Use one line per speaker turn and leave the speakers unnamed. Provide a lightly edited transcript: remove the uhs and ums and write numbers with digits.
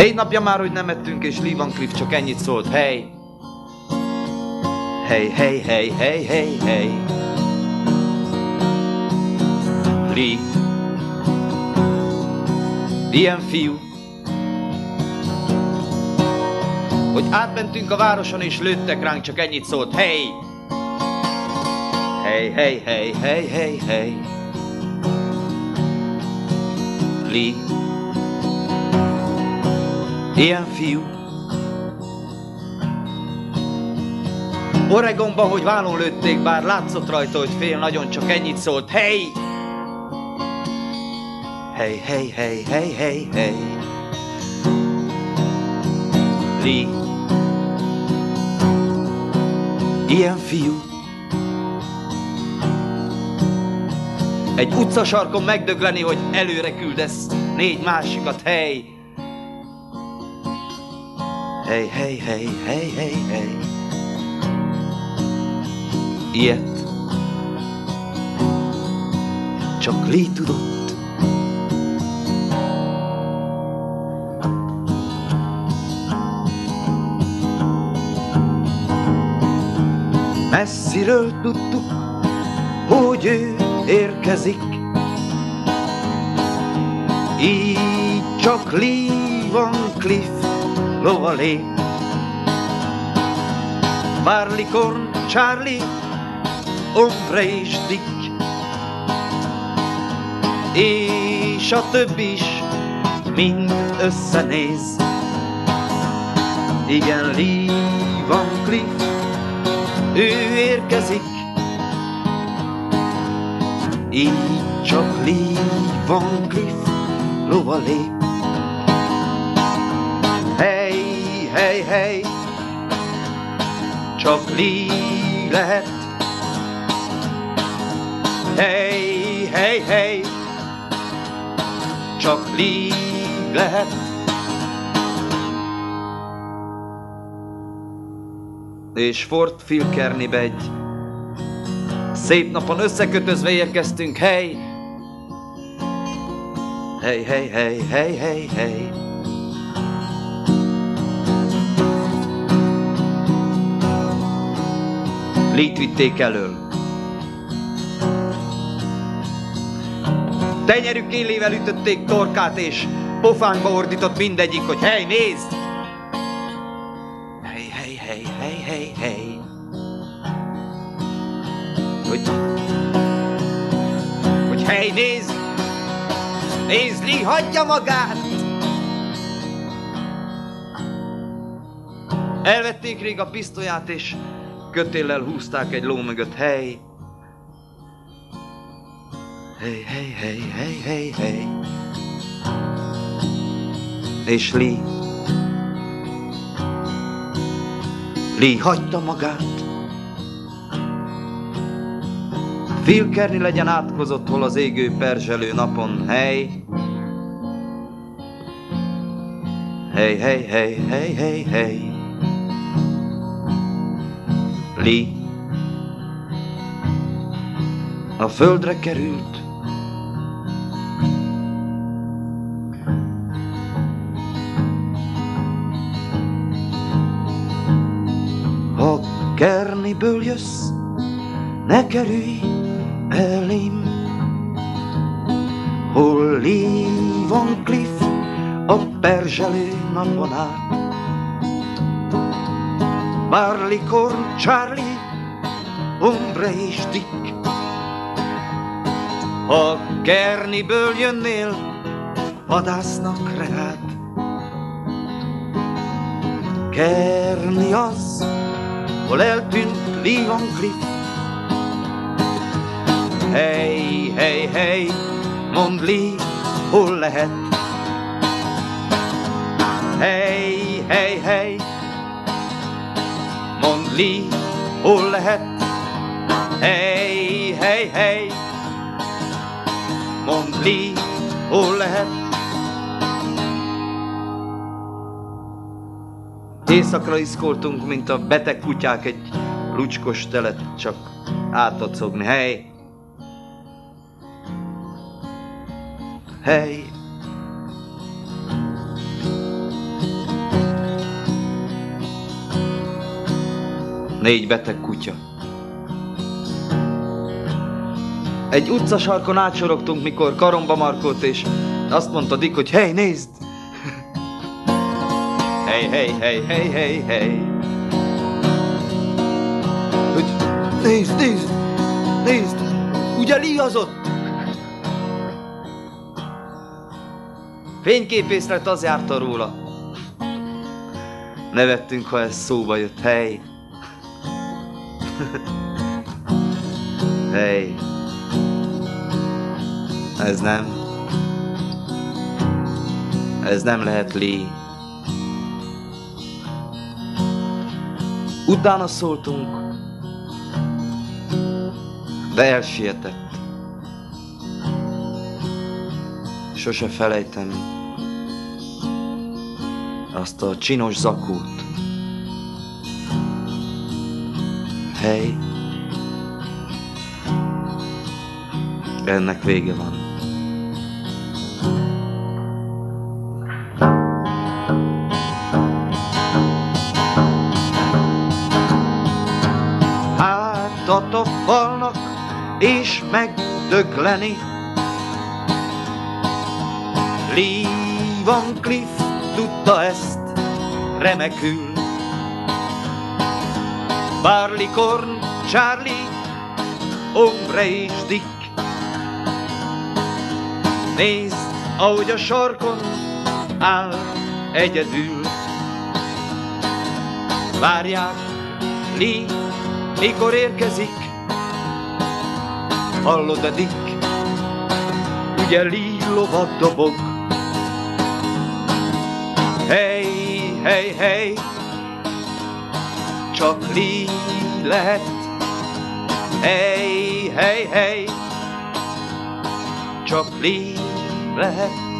4 napja már, hogy nem ettünk, és Lee Van Cleef csak ennyit szólt. Hey! Hey, hey, hey, hey, hey, hey. Lee. Ilyen fiú. Hogy átmentünk a városon, és lőttek ránk, csak ennyit szólt. Hey! Hey, hey, hey, hey, hey, hey. Lee. Ilyen fiú. Oregonban, hogy vállon lőtték, bár látszott rajta, hogy fél, nagyon csak ennyit szólt. Hey! Hey, hey, hey, hey, hey, hey. Lee. Ilyen fiú. Egy utcasarkon megdögleni, hogy előre küldesz 4 másikat. Hey! Hey, hey, hey, hey, hey, hey. Ilyet csak Lee tudott. Messziről tudtuk, hogy ő érkezik, így csak Lee Van Cleef lova lép. Barleycorn, Charlie, Ombre és Dick, és a többi is mind összenéz. Igen, Lee Van Cleef, ő érkezik, így csak Lee Van Cleef lova lép. Hey, hey, hey, csak Lee lehet. Hey, hey, hey, csak Lee lehet. És Fort Phil-Kearneybe egy szép napon összekötözve érkeztünk. Hey, hey, hey, hey, hey, hey, hey. Lee-t vitték elől. Tenyerük élével ütötték torkát, és pofánkba ordított mindegyik, hogy hey, nézd! Hey, hey, hey, hey, hey, hey. Hogy hey, nézd! Nézd, Lee hagyja magát! Elvették rég a pisztolyát, és kötéllel húzták egy ló mögött. Hey! Hey, hey, hey, hey, hey, hey. És Lee hagyta magát. Phil-Kearney legyen átkozott hol az égő perzselő napon. Hey! Hey, hey, hey, hey, hey, hey. Lee a földre került. Ha Kearneyből jössz, ne kerülj elém, hol Lee Van Cleef a perzselő napon át. Barleycorn, Charlie, Ombre és Dick, ha Kearneyből jönnél, vadásznak rád. Kearney az, hol eltűnt Lee Van Cleef. Hey, hey, hey, mondd Lee, hol lehet. Hey, hey, hey, mondd Lee, hol lehet. Hey, hey, hey, mondd Lee, hol lehet. Éjszakra iszkoltunk, mint a beteg kutyák egy lucskos telet, csak átacogni. Hey! Hey! 4 beteg kutya. Egy utcasarkon átsorogtunk, mikor karomba markolt, és azt mondta Dick, hogy hey, nézd! Hey, hey, hey, hey, hey, hey! Hogy nézd, nézd, nézd! Ugye líhazott? Fényképészlet az járta róla. Nevettünk, ha ez szóba jött. Hey! Hey! Ez nem lehet Lee. Utána szóltunk, de elsietett. Sose felejtem azt a csinos zakót. Hey! Ennek vége van. Hátat a falnak és megdögleni. Lee Van Cleef tudta ezt remekül. Barleycorn, Charlie, Ombre és Dick. Nézd, ahogy a sarkon áll egyedül. Várják, Lee, mikor érkezik. Hallod-e, Dick? Ugye Lee lovat dobog. Hey, hey, hey! Csak Lee lehet. Hey, hey, hey! Csak Lee lehet.